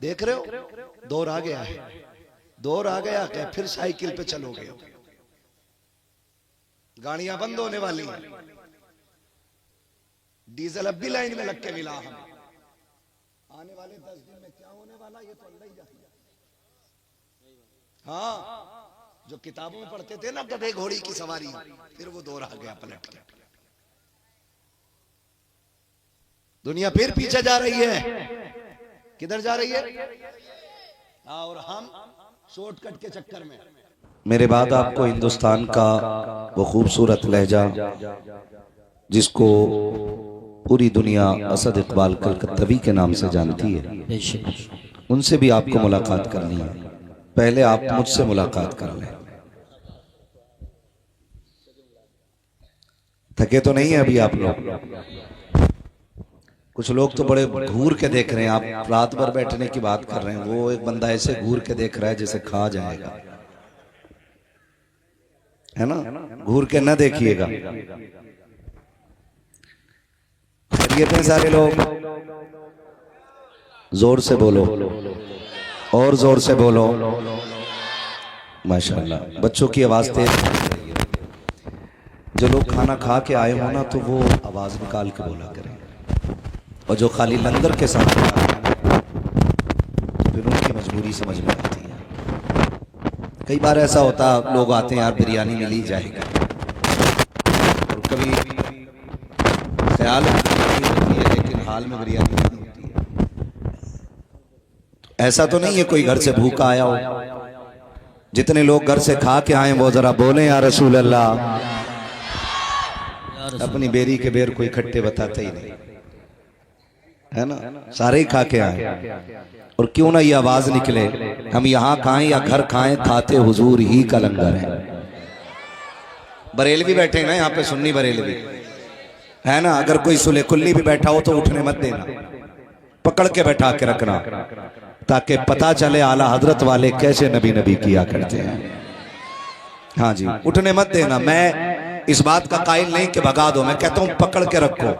देख रहे हो दौर आ गया है, दौर आ गया क्या? फिर साइकिल पे चलोगे, गाड़ियां बंद होने वाली हैं, डीजल अब भी लाइन में लग के मिला। हम आने वाले 10 दिन में क्या होने वाला ये तो अल्लाह ही जानता। हाँ, जो किताबों में पढ़ते थे ना गधे घोड़ी की सवारी, फिर वो दौर आ गया पलट के। दुनिया फिर पीछे जा रही है। किधर जा रही है? और हम शॉर्टकट के चक्कर में। मेरे बाद आपको हिंदुस्तान का वो खूबसूरत लहजा जिसको पूरी दुनिया असद इकबाल कलकत्तवी के नाम से जानती है, उनसे भी आपको मुलाकात करनी है। पहले आप मुझसे मुलाकात कर लें। थके तो नहीं है अभी आप लोग? कुछ लोग तो बड़े घूर के देख रहे हैं। आप रात भर बैठने की बात कर रहे हैं, वो एक बंदा ऐसे घूर के देख रहा है जैसे खा जाएगा, है ना? घूर के ना देखिएगा। खैरियत है सारे लोग? जोर से बोलो, और जोर से बोलो। माशाल्लाह, बच्चों की आवाज तेज। जो लोग खाना खा के आए हो ना, तो वो आवाज निकाल के बोला करें, और जो खाली लंगर के साथ तो फिर उनकी मजबूरी समझ में आती है। कई बार ऐसा होता, लोग आते हैं यार बिरयानी मिल ही जाएगा, और कभी ख्याल होती है लेकिन हाल में बिरयानी नहीं होती है। ऐसा तो नहीं है कोई घर से भूखा आया हो। जितने लोग घर से खा के आए वो जरा बोले या रसूल अल्लाह। अपनी बेरी के बेर कोई खट्टे बताते ही नहीं, है ना? सारे ही खा के आए, और क्यों ना ये आवाज निकले, हम यहाँ खाएं या घर खाएं, खाते हुजूर ही का लंगर है। बरेलवी बैठे हैं ना यहाँ पे, सुन्नी बरेलवी, है ना? अगर कोई सुले कुल्ली भी बैठा हो तो उठने मत देना, पकड़ के बैठा के रखना, ताकि पता चले आला हजरत वाले कैसे नबी नबी किया करते हैं। हाँ जी, उठने मत देना। मैं इस बात का कायल नहीं कि भगा दो, मैं कहता हूं पकड़ के रखो।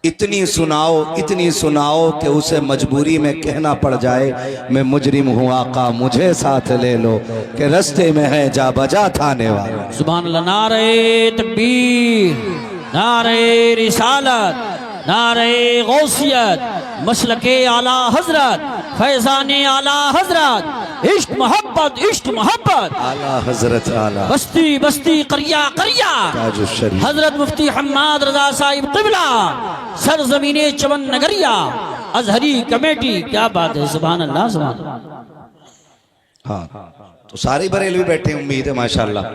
इतनी सुनाओ कि उसे मजबूरी में कहना पड़ जाए, मैं मुजरिम हूँ आका मुझे साथ ले लो, कि रास्ते में है जा बजा थाने वाला। सुभान अल्लाह। नारे तकबीर, नारे रिसालत, नारे गौसियत, मसलके आला हजरत, फैजाने आला हजरत, इश्क मोहब्बत, इश्क मोहब्बत, आला हजरत आला, बस्ती बस्ती करिया करिया, हजरत मुफ्ती हम्माद रजा साहिब क़िबला, सरज़मीने चमन नगरिया, अजहरी कमेटी। क्या बात है, सुभान अल्लाह, सुभान अल्लाह। हाँ, तो सारे बरेली बैठे, उम्मीद है माशाल्लाह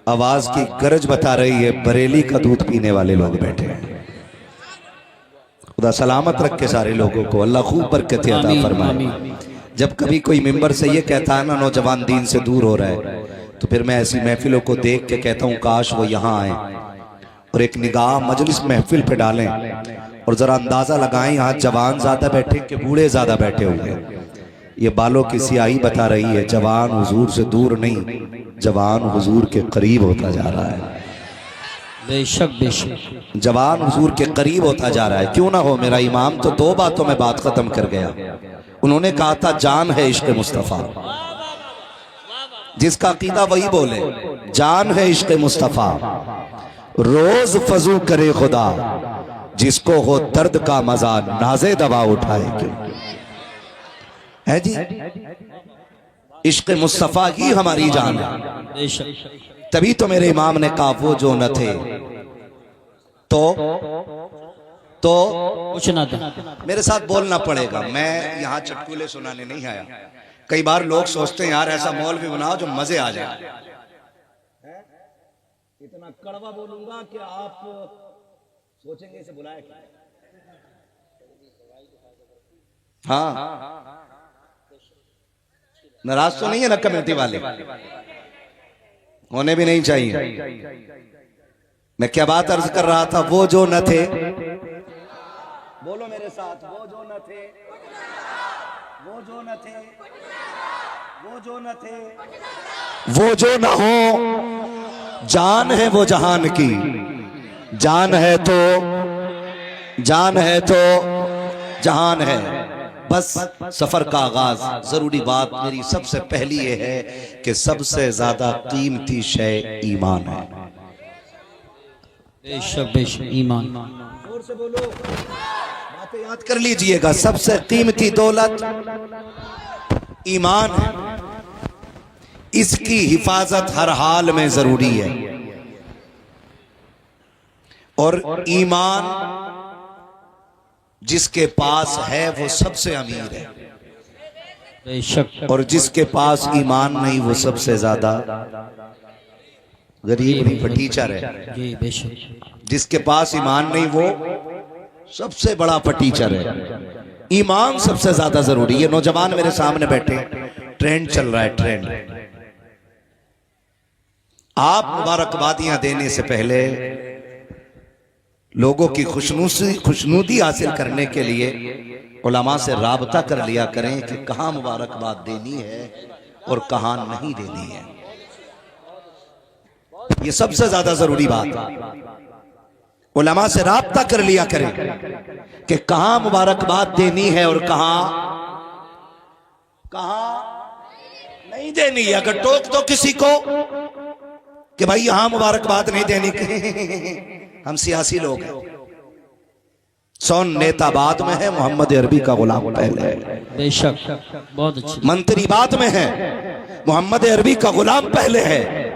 आवाज की गरज बता रही है, बरेली का दूध पीने वाले लोग बैठे हैं। खुदा सलामत रख के सारे लोगों को, अल्लाह खूब बरकत अता फरमाए। जब कभी कोई मिंबर से ये कहता है ना नौजवान दीन से दूर हो रहा है, तो फिर मैं ऐसी महफिलों को देख के कहता हूँ काश वो यहाँ आए और एक निगाह मजलिस महफिल पे डालें, और जरा अंदाजा लगाएं यहाँ जवान ज्यादा बैठे कि बूढ़े ज्यादा बैठे हुए। ये बालों की सियाही बता रही है, जवान हुजूर से दूर नहीं, जवान हुजूर के करीब होता जा रहा है। बेशक बेशक, जवान हुजूर के करीब होता जा रहा है। क्यों ना हो, मेरा इमाम तो 2 बातों में बात खत्म कर गया। उन्होंने कहा था जान है इश्क मुस्तफा, जिसका अकीदा वही बोले, जान है इश्क मुस्तफा, रोज फजू करे खुदा, जिसको हो दर्द का मजा नाजे दवा उठाए। क्यों है जी? इश्क मुस्तफा ही हमारी जान है। तभी तो मेरे इमाम ने कहा वो जो न थे तो कुछ ना था। मेरे साथ बोलना पड़ेगा, मैं यहाँ चटकुले सुनाने नहीं आया। कई बार लोग सोचते हैं यार ऐसा मौलवी बनाओ जो मजे आ जाए। इतना कड़वा बोलूंगा कि आप सोचेंगे इसे बुलाया क्या? हाँ, नाराज तो नहीं है ना कमेटी वाले? होने भी नहीं चाहिए। मैं क्या बात अर्ज कर रहा था, वो जो न थे, बोलो मेरे साथ, वो जो न थे, वो जो न थे, वो जो न थे, वो जो न हो, जान है वो जहान की, जान है तो जहान है, बस सफर का आगाज। जरूरी बात मेरी सबसे पहली ये है कि सबसे ज्यादा कीमती शय ईमान है। बेशक बेशक ईमान। जोर से बोलो, बातें याद कर लीजिएगा। सबसे कीमती दौलत ईमान है। इसकी हिफाजत हर हाल में जरूरी है। और ईमान जिसके पास है वो सबसे अमीर है, बेशक। और जिसके पास ईमान नहीं वो सबसे ज्यादा गरीब नहीं, फटीचर है। जी बेशक। जिसके पास ईमान नहीं वो सबसे बड़ा फटीचर है। ईमान सबसे ज्यादा जरूरी है। नौजवान मेरे सामने बैठे, ट्रेंड चल रहा है, ट्रेंड। आप मुबारकबादियां देने से पहले लोगों की खुशनूदी हासिल करने के लिए उलमा से राबता कर लिया करें कि कहां मुबारकबाद देनी है और कहां नहीं देनी है। ये सबसे ज्यादा जरूरी बात है। उलमा से राबता कर लिया करें कि कहां मुबारकबाद देनी है और कहां नहीं देनी है। अगर टोक दो किसी को कि भाई यहां मुबारकबाद नहीं देनी हम सियासी लोग हैं। सौन नेता बाद में है, मोहम्मद अरबी का गुलाम पहले है। बेशक, बहुत अच्छी। मंत्री बाद में है, मोहम्मद अरबी का गुलाम पहले है।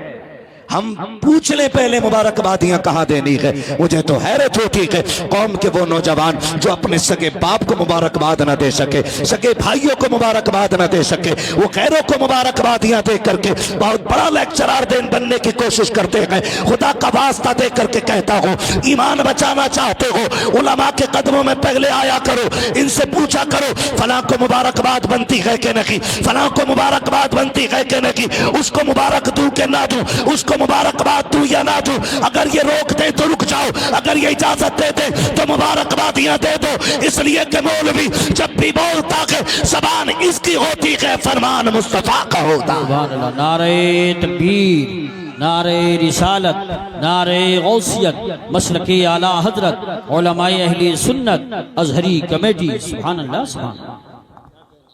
हम पूछ ले पहले मुबारकबादियां कहां देनी है। मुझे तो हैरत होती है कौम के वो नौजवान जो अपने सगे बाप को मुबारकबाद न दे सके, सगे भाइयों को मुबारकबाद न दे सके, वो गैरों को मुबारकबादियां दे करके बहुत बड़ा लेक्चरर बनने की कोशिश करते हैं। खुदा का वास्ता दे करके कहता हूं, ईमान बचाना चाहते हो उलमा के कदमों में पहले आया करो, इनसे पूछा करो फलां को मुबारकबाद बनती है कि नहीं, फलां को मुबारकबाद बनती है कि नहीं, उसको मुबारक दूं कि ना दूं, उसको मुबारकबाद दूं या ना दूं। अगर ये रोक दे तो रुक जाओ, अगर ये इजाजत दे दे तो मुबारकबादियां दे दो। इसलिए कि मौलवी जब भी बोलता है ज़बान इसकी होती है, फरमान मुस्तफा का होता। नारे तकबीर, नारे रिसालत, नारे गौसियत, मसलके आला हजरत, उलमाए अहले सुन्नत, अजहरी कमेटी। सुभान अल्लाह, सुभान अल्लाह।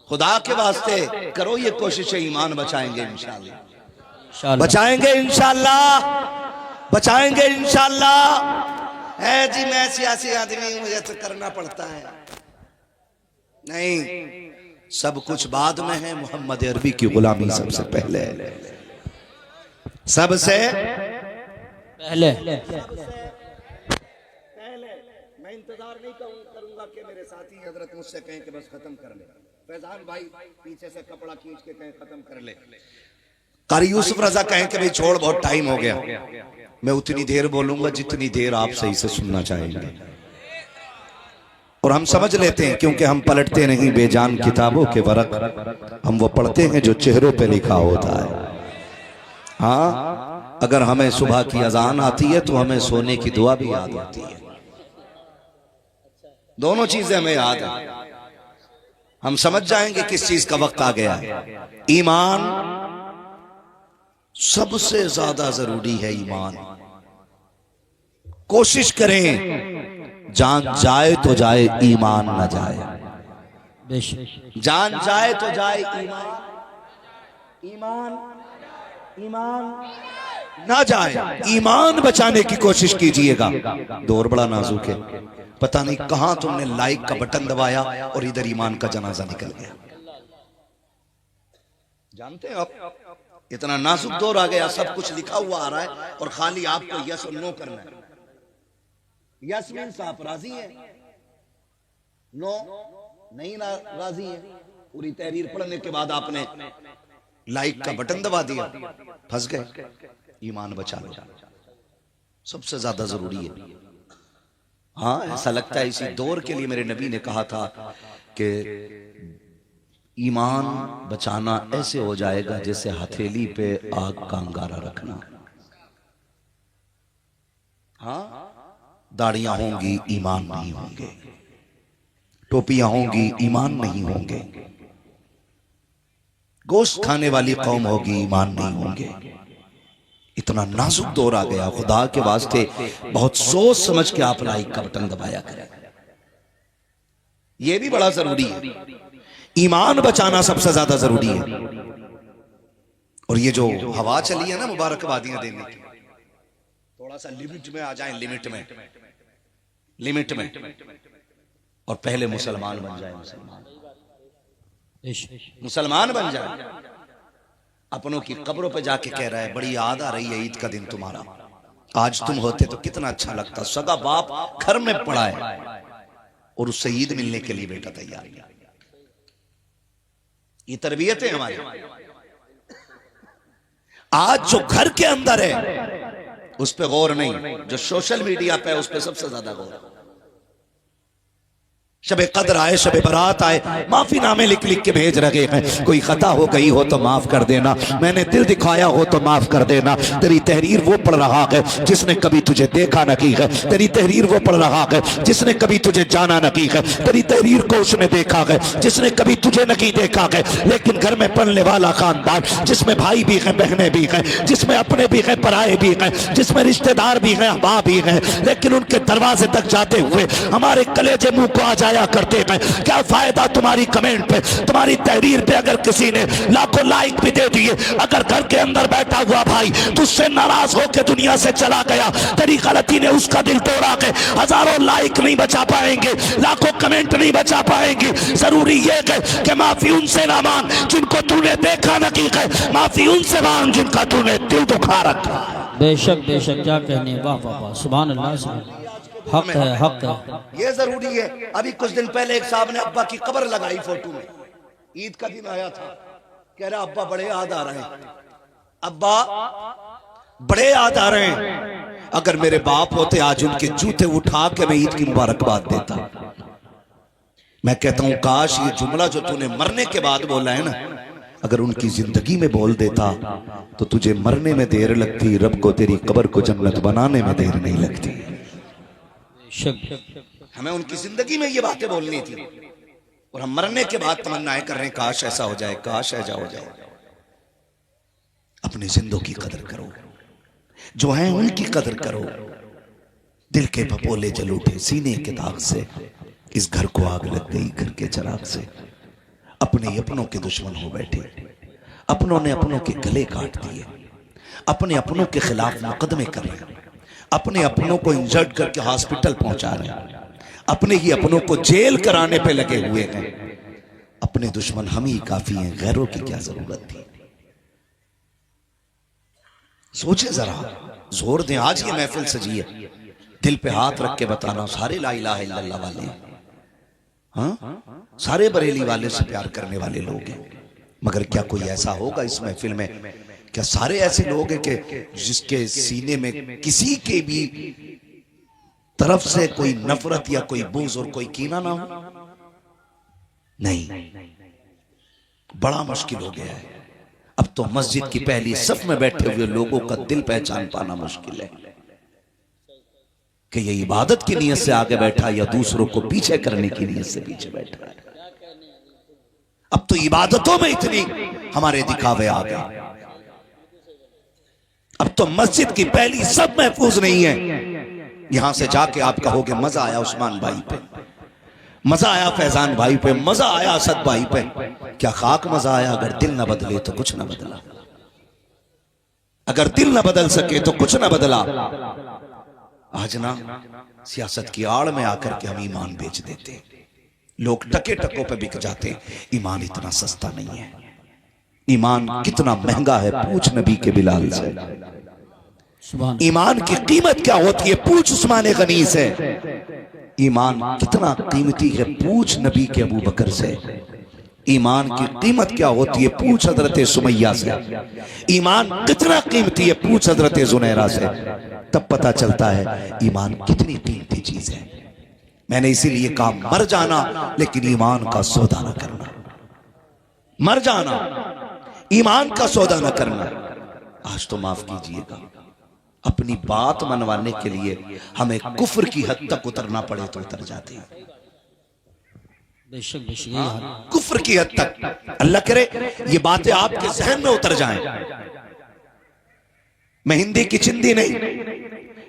खुदा के वास्ते करो ये कोशिश, ईमान बचाएंगे इंशाअल्लाह, इंशाअल्लाह बचाएंगे इंशाअल्लाह, बचाएंगे इंशाअल्लाह। है जी मैं सियासी आदमी हूं, मुझे तो करना पड़ता है। नहीं, सब कुछ बाद में है। मोहम्मद अरबी की गुलामी सबसे पहले है, सबसे पहले। मैं इंतजार नहीं करूंगा कि मेरे साथी हजरत मुझसे कहें कि बस खत्म कर ले। फैजान भाई पीछे से कपड़ा खींच के कहें खत्म कर ले। कारी यूसुफ रजा कहें कि भाई छोड़ बहुत टाइम हो गया। मैं उतनी देर बोलूंगा जितनी देर आप सही से सुनना चाहेंगे। और हम समझ लेते हैं क्योंकि हम पलटते नहीं बेजान किताबों के वरक, हम वो पढ़ते हैं जो चेहरों पे लिखा होता है। हाँ, अगर हमें सुबह की अजान आती है तो हमें सोने की दुआ भी याद आती है। दोनों चीजें हमें याद है। हम समझ जाएंगे किस चीज का वक्त आ गया है। ईमान सबसे ज्यादा जरूरी है। ईमान कोशिश करें जान जाए तो जाए, ईमान न जाए। जान जाए तो जाए, ईमान ना जाए। ईमान बचाने की कोशिश कीजिएगा। दौर बड़ा नाजुक है, पता नहीं कहां तुमने लाइक का बटन दबाया और इधर ईमान का जनाजा निकल गया। जानते हैं आप, इतना नाजुक दौर आ गया, सब कुछ लिखा हुआ आ रहा है और खाली आपको यस और नो करना है। यस मीन्स आप राजी हैं, नो नहीं राजी है। पूरी तहरीर पढ़ने के बाद आपने लाइक का बटन दबा दिया, फंस गए। ईमान बचा लो, सबसे ज्यादा जरूरी है। हाँ, ऐसा लगता है इसी दौर के लिए मेरे नबी ने कहा था कि ईमान बचाना ऐसे हो जाएगा जैसे हथेली पे आग का अंगारा रखना। हाँ, दाढ़ियां होंगी, ईमान नहीं होंगे। टोपियां होंगी, ईमान नहीं होंगे। गोश्त खाने वाली कौम होगी, ईमान नहीं होंगे। इतना नाजुक दौर आ गया। खुदा के वास्ते बहुत सोच समझ के आप लाइक का बटन दबाया करें। यह भी बड़ा जरूरी है। ईमान बचाना सबसे ज्यादा जरूरी है। और ये जो हवा चली है ना मुबारकबादियां देने की, थोड़ा सा लिमिट में आ जाएं, लिमिट में और पहले मुसलमान बन जाए, मुसलमान बन जाए। अपनों की कब्रों पे जाके कह रहा है बड़ी याद आ रही है ईद का दिन तुम्हारा, आज तुम होते तो कितना अच्छा लगता। सगा बाप घर में पड़ा है और उससे ईद मिलने के लिए बेटा तैयार है। ये तरबियत है हमारी। आज जो घर के अंदर है उस पे गौर नहीं, जो सोशल मीडिया पे है उस पे सबसे ज्यादा गौर। शबे कद्र आए, शबे बारात आए, माफी नामे लिख लिख के भेज रहे हैं। कोई खता हो गई हो तो माफ कर देना, मैंने दिल दिखाया हो तो माफ कर देना। तेरी तहरीर वो पढ़ रहा है जिसने कभी तुझे देखा न की है, तेरी तहरीर वो पढ़ रहा है जिसने कभी तुझे जाना न की है, तेरी तहरीर को उसने देखा है जिसने कभी तुझे नहीं देखा है। लेकिन घर में पलने वाला खानदान जिसमें भाई भी हैं, बहनें भी हैं, जिसमें अपने भी हैं, पराए भी हैं, जिसमें रिश्तेदार भी हैं, माँ भी हैं, लेकिन उनके दरवाजे तक जाते हुए हमारे कलेजे मुंह को आ जाए करते हैं। क्या फायदा तुम्हारी कमेंट पे, तुम्हारी तहरीर पे अगर किसी ने लाखों लाइक भी दे दिए, अगर घर के अंदर बैठा हुआ भाई तुझसे नाराज होकर दुनिया से चला गया, तेरी गलती ने उसका दिल तोड़ा के हजारों लाइक नहीं बचा पाएंगे, लाखों कमेंट नहीं बचा पाएंगे। जरूरी ये है कि माफी उनसे ना मांग जिनको तूने देखा न की है, माफी उनसे मांग जिनका तूने दिल दुखा रखा। बेशक बेशक, क्या कहने, वाह वाह वाह, सुभान अल्लाह, सुभान, हक है, हक है। ये जरूरी है। अभी कुछ दिन पहले एक साहब ने अब्बा की कब्र लगाई फोटो में, ईद का दिन आया था, कह रहा अब्बा बड़े याद आ रहे हैं, अब्बा बड़े याद आ रहे हैं। अगर मेरे बाप होते आज उनके जूते उठा के मैं ईद की मुबारकबाद देता। मैं कहता हूं काश ये जुमला जो तूने मरने के बाद बोला है ना, अगर उनकी जिंदगी में बोल देता तो तुझे मरने में देर लगती, रब को तेरी कब्र को जन्नत बनाने में देर नहीं लगती। हमें उनकी जिंदगी में ये बातें बोलनी थी और हम मरने के बाद तमन्नाएं कर रहे हैं काश ऐसा हो जाए, काश ऐसा हो जाए। अपनी जिंदों की कदर करो, जो है उनकी कदर करो। दिल के पपोले जल उठे सीने के दाग से, इस घर को आग लग गई घर के चराग से। अपने अपनों के दुश्मन हो बैठे, अपनों ने अपनों के गले काट दिए, अपने अपनों के खिलाफ मुकदमे कर रहे हैं, अपने अपनों को इंजर्ड करके हॉस्पिटल पहुंचा रहे हैं, अपने ही अपनों को जेल कराने पे लगे हुए हैं। अपने दुश्मन हम ही काफी हैं, गैरों की क्या जरूरत थी। सोचे जरा, जोर दें। आज ये महफिल सजी है, दिल पे हाथ रख के बताना सारे ला इलाहा इल्लल्लाह वाले, हाँ सारे बरेली वाले से प्यार करने वाले लोग हैं। मगर क्या कोई ऐसा होगा इस महफिल में, क्या सारे ऐसे लोग हैं कि जिसके सीने में किसी के भी तरफ से कोई नफरत या कोई बुग़्ज़ और कोई कीना ना हो? नहीं, बड़ा मुश्किल हो गया है। अब तो मस्जिद की पहली सफ में बैठे हुए लोगों का दिल पहचान पाना मुश्किल है कि ये इबादत की नीयत से आगे बैठा या दूसरों को पीछे करने की नीयत से पीछे बैठा है। अब तो इबादतों में इतनी हमारे दिखावे आ गए, अब तो मस्जिद की पहली सब महफूज नहीं है। यहां से जाके आप कहोगे मजा आया उस्मान भाई पे, मजा आया फैजान भाई पे, मजा आया असद भाई पे। क्या खाक मजा आया? अगर दिल न बदले तो कुछ न बदला, अगर दिल न बदल सके तो कुछ न बदला। आज ना सियासत की आड़ में आकर के हम ईमान बेच देते, लोग टके टकों पे बिक जाते। ईमान इतना सस्ता नहीं है। ईमान कितना महंगा है, पूछ नबी के बिलाल से। ईमान की कीमत क्या होती है, पूछ उस्मान गनी से। ईमान कितना कीमती है, पूछ नबी के अबू बकर से। ईमान की कीमत क्या होती है, पूछ हजरत सुमैया से। ईमान कितना कीमती है, पूछ हजरत जुनैरा से। तब पता चलता है ईमान कितनी कीमती चीज है। मैंने इसीलिए कहा मर जाना लेकिन ईमान का सौदा न करना, मर जाना ईमान का सौदा न करना। आज तो माफ कीजिएगा, अपनी बात मनवाने के लिए हमें कुफ्र की हद तक उतरना पड़े तो उतर जाते हैं। कुफ्र की हद तक। अल्लाह करे ये बातें आपके जहन में उतर जाएं। मैं हिंदी की चिंदी नहीं,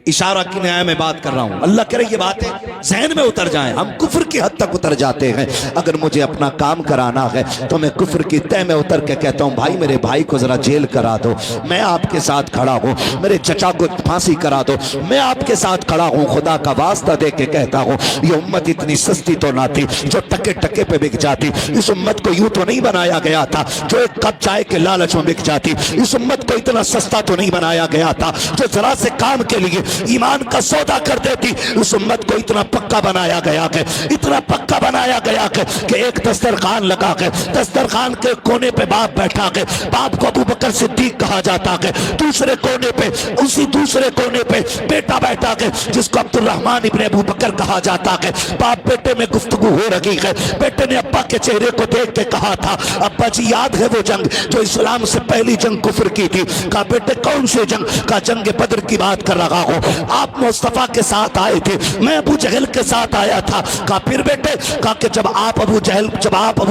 इशारा की न्याय में बात कर रहा हूं। अल्लाह करे ये बातें जहन में उतर जाएं। हम कुफ्र की हद तक उतर जाते हैं। अगर मुझे अपना काम कराना है तो मैं कुफ्र की तह में उतर के कहता हूं भाई मेरे भाई को जरा जेल करा दो, मैं आपके साथ खड़ा हूं। मेरे चचा को फांसी करा दो, मैं आपके साथ खड़ा हूं। खुदा का वास्ता दे के कहता हूं ये उम्मत इतनी सस्ती तो ना थी जो टके टके पे बिक जाती। इस उम्मत को यूं तो नहीं बनाया गया था जो एक कप चाय के लालच में बिक जाती। इस उम्मत को इतना सस्ता तो नहीं बनाया गया था जो जरा से काम के लिए ईमान का सौदा कर देती। उस उम्मत को इतना पक्का बनाया गया कि इतना पक्का बनाया गया कि एक दस्तरखान लगा के दस्तरखान के कोने पे बाप बैठा के, बाप को अबू बकर सिद्दीक कहा जाता है। दूसरे कोने पे, उसी दूसरे कोने पे बेटा बैठा के जिसको अब्दुर्रहमान इब्ने अबू बकर कहा जाता है। बाप बेटे में गुफ्तगू हो रही है। बेटे ने अब्बा के चेहरे को देख के कहा था अब्बा जी याद है वो जंग जो इस्लाम से पहली जंग कुफ्र की थी? कहा बेटे कौन सी जंग? का जंग बदर की बात कर रहा हूं। आप मुस्तफा के साथ आए थे, मैं अबू जहल के साथ आया था। कहा फिर बेटे? कहा कि जब आप अबू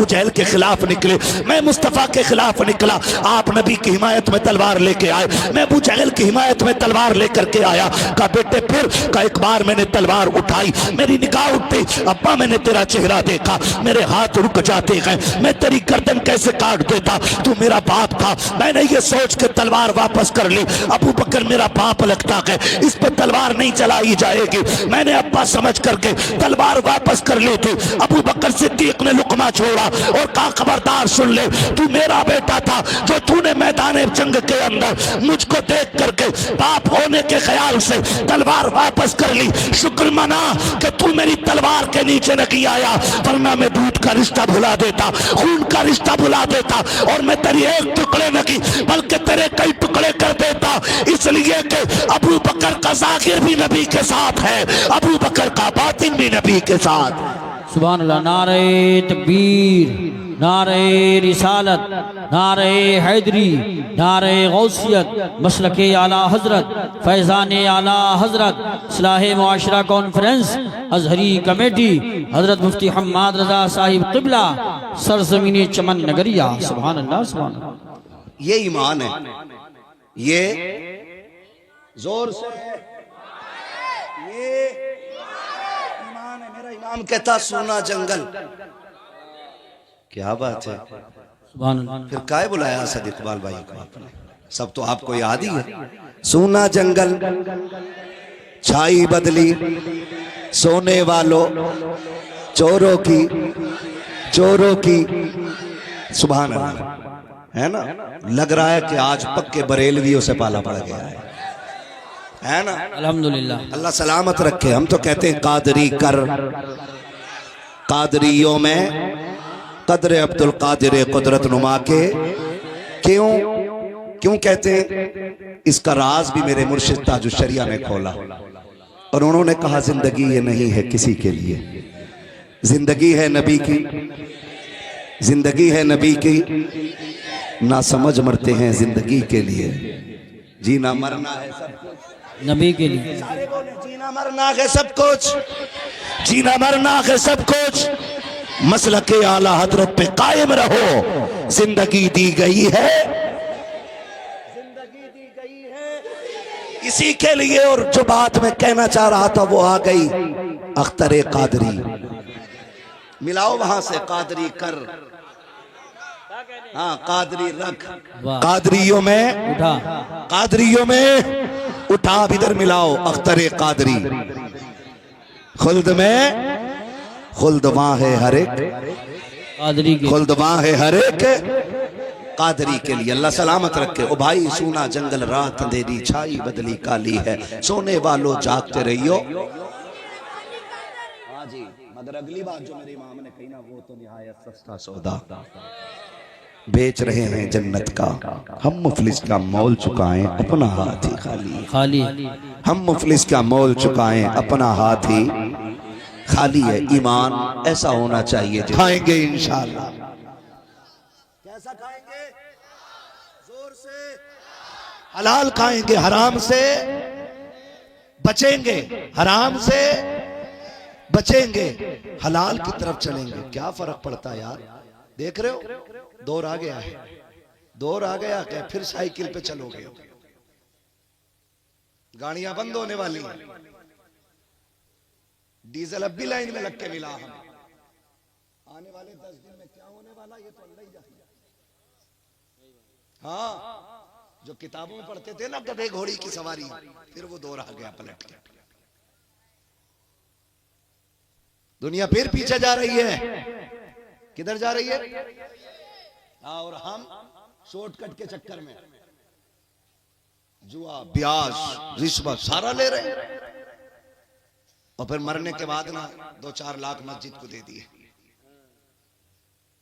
जहल के खिलाफ निकले, मैं मुस्तफा के खिलाफ निकला। आप नबी की हिमायत में तलवार लेके आए, मैं अबू जहल की हिमायत में तलवार लेकर के आया। कहा बेटे फिर? कहा एक बार मैंने तलवार उठाई, मेरी निगाह उठती, अब्बा मैंने तेरा चेहरा देखा, मेरे हाथ रुक जाते हैं, मैं तेरी गर्दन कैसे काट देता, तू मेरा बाप था। मैंने ये सोच के तलवार वापस कर ली। अबू बकर मेरा बाप लगता है, इस पर तलवार नहीं चलाई जाएगी। मैंने अब्बा समझ करके तलवार वापस कर ली थी। अबू बकर सिद्दीक ने लुकमा छोड़ा और कहा खबरदार सुन ले, तू मेरा बेटा था जो तूने मैदान जंग के अंदर मुझको देख करके बाप होने के ख्याल से तलवार वापस कर ली। शुक्र मना कि तू मेरी तलवार के नीचे नहीं आया, वरना मैं दूध का रिश्ता भुला देता, खून का रिश्ता भुला देता और मैं तेरी एक टुकड़े नहीं बल्कि तेरे कई टुकड़े कर देता। इसलिए कि अबू बकर का ज़ाहिर भी नबी के साथ है, अबू बकर का बातिन भी नबी के साथ। सुभान अल्लाह। नारे तकबीर, नारे रिसालत, नारे हैदरी, नारे गौसियत, मसलके आला हजरत, फैज़ान आला हजरत, इस्लाह मुआशरा कॉन्फ्रेंस, अजहरी कमेटी, हजरत मुफ्ती हम्माद रजा साहिब क़िबला, सरज़मीन चमन नगरिया। सुभान अल्लाह, सुभान अल्लाह। ये ईमान है, ये जोर से ये ईमान है। मेरा इमाम कहता सोना जंगल। क्या बात है, सुभान अल्लाह। फिर काहे बुलाया असद इकबाल भाई को आपने? सब तो आपको याद ही है। सोना जंगल छाई बदली सोने वालों चोरों की सुभान अल्लाह, है ना? लग रहा है कि आज पक्के बरेलवियों से पाला पड़ गया है ना? अल्हम्दुलिल्लाह। अल्लाह सलामत रखे। हम तो कहते हैं कादरी कर, कादरियों में कदर अब्दुल कादिर कुदरत नुमा के। क्यों कहते हैं? इसका राज भी मेरे मुर्शिद ताजुश शरिया ने खोला और उन्होंने कहा जिंदगी ये नहीं है किसी के लिए, जिंदगी है नबी की, जिंदगी है नबी की, ना समझ मरते हैं जिंदगी के लिए, जीना मरना है सब कुछ नबी के लिए। सारे बोले जीना मरना है सब कुछ, जीना मरना है सब कुछ। मसलके आला हजरत पे कायम रहो, जिंदगी दी गई है, जिंदगी दी गई है इसी के लिए। और जो बात मैं कहना चाह रहा था वो आ गई, अख्तर कादरी। मिलाओ वहां से कादरी कर, हाँ कादरी रख, कादरियों में उठा, कादरियों में उठा, इधर मिलाओ अख्तर कादरी। खुल्द में खुल्द वहां है हर एक कादरी के, खुल्द वहां है हर एक कादरी के लिए। अल्लाह सलामत रखे। ओ भाई सोना जंगल रात अंधेरी छाई बदली काली है, सोने वालों जागते रहियो। हाँ जी, मगर अगली बात जो मेरे इमाम ने कही ना वो तो निहायत सस्ता सौदा। बेच रहे हैं जन्नत का हम, मुफलिस का मोल चुकाएं अपना हाथ ही खाली, खाली हम मुफलिस का मोल चुकाएं अपना हाथ ही खाली है। ईमान ऐसा होना चाहिए। खाएंगे इंशाअल्लाह। कैसा खाएंगे? जोर से हलाल खाएंगे, हराम से बचेंगे, हराम से बचेंगे, हलाल की तरफ चलेंगे। क्या फर्क पड़ता है यार? देख रहे हो दौर आ गया है, दौर आ गया क्या? फिर साइकिल पे चलोगे। गाड़ियां बंद होने वाली हैं, डीजल अब भी लाइन में लग के मिला हमें। आने वाले 10 दिन में क्या होने वाला ये तो अल्लाह ही जाने। हाँ, जो किताबों में पढ़ते थे ना गधे घोड़ी की सवारी, फिर वो दौर आ गया पलट के। दुनिया फिर पीछे जा रही है। किधर जा रही है? और हम शॉर्टकट के चक्कर में जुआ, ब्याज, रिश्वत सारा ले रहे हैं, और फिर मरने के बाद ना 2-4 लाख मस्जिद को दे दिए,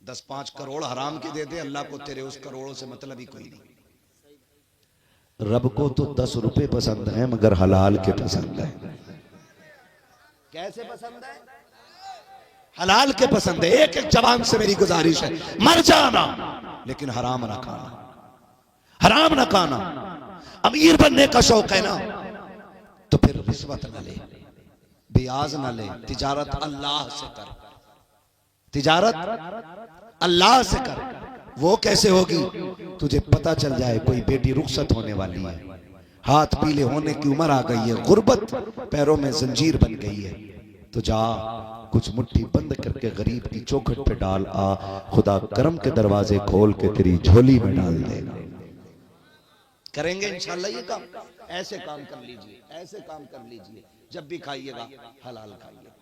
10-5 करोड़ हराम के दे दे, अल्लाह को तेरे उस करोड़ों से मतलब ही कोई नहीं। रब को तो 10 रुपए पसंद है मगर हलाल के पसंद है। कैसे पसंद है? हलाल के पसंद है। एक एक जवान से मेरी गुजारिश है, मर जाना लेकिन हराम ना खाना, हराम ना खाना। अमीर बनने का शौक है ना, तो फिर रिश्वत न ले, ब्याज न ले, तिजारत अल्लाह से कर, तिजारत अल्लाह से कर। वो कैसे होगी? तुझे पता चल जाए कोई बेटी रुखसत होने वाली है, हाथ पीले होने की उम्र आ गई है, गुर्बत पैरों में जंजीर बन गई है, तो जा कुछ मुट्ठी बंद करके गरीब की चौखट पे डाल आ, खुदा करम के दरवाजे खोल के तेरी झोली में डाल देगा। करेंगे इंशाल्लाह ये काम। ऐसे काम कर लीजिए, ऐसे काम कर लीजिए, जब भी खाइएगा हलाल खाइए।